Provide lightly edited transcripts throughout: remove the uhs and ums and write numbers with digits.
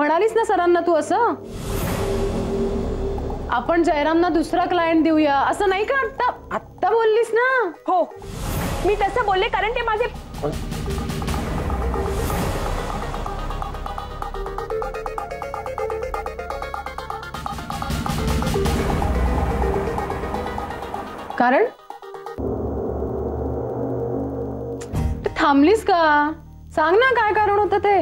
म्हणालीस ना सरांना तू असं? आपण जयरामना दुसरा क्लायंट देऊया असं नाही का? आत्ता आत्ता बोललीस ना? हो, मी तसं बोलले कारण ते माझे कारण थांबलीस का? सांग ना काय कारण होतं ते.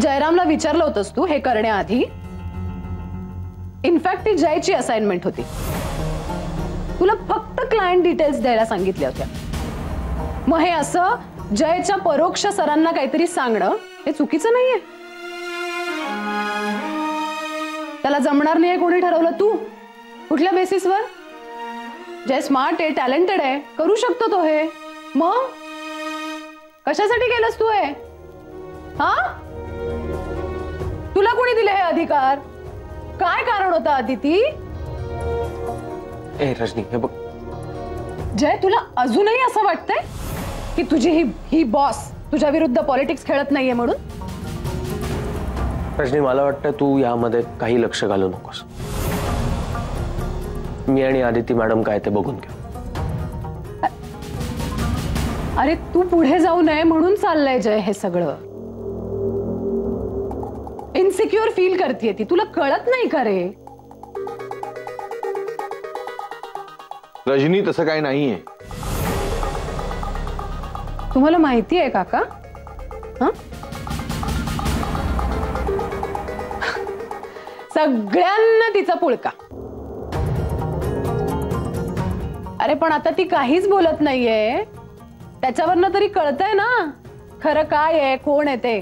जयरामला विचारलं होतंस तू हे करण्याआधी? इनफॅक्ट ती जयची असाइनमेंट होती. तुला फक्त क्लायंट डिटेल्स द्यायला सांगितल्या होत्या. मग हे असं जयच्या परोक्ष सरांना काहीतरी सांगणं हे चुकीचं नाहीये. त्याला जमणार नाहीये कोणी ठरवलं? तू? कुठल्या बेसिसवर? जय स्मार्ट आहे, टॅलेंटेड आहे, करू शकतो तो हे. मग कशासाठी केलंस तू हे? हा, तुला कोणी दिले हे अधिकार? काय कारण होतं अदिती? ए रजनी, हे बघ. जय, तुला अजूनही असं वाटतंय की तुझी ही बॉस तुझ्या विरुद्ध पॉलिटिक्स खेळत नाहीये म्हणून? रजनी, मला वाटतं तू यामध्ये काही लक्ष घालू नकोस. मी आणि आदिती मॅडम काय ते बघून घेऊ. अरे तू पुढे जाऊ नये म्हणून चाललंय जय हे सगळं. इनसिक्युअर फील करतेय ती, तुला कळत नाही का रे? रजनी, तसं काही नाहीये. तुम्हाला माहिती आहे काका? हा, सगळ्यांना तिचा पुळका. अरे पण आता ती काहीच बोलत नाहीये, त्याच्यावरनं तरी कळतंय ना खरं काय आहे, कोण आहे ते.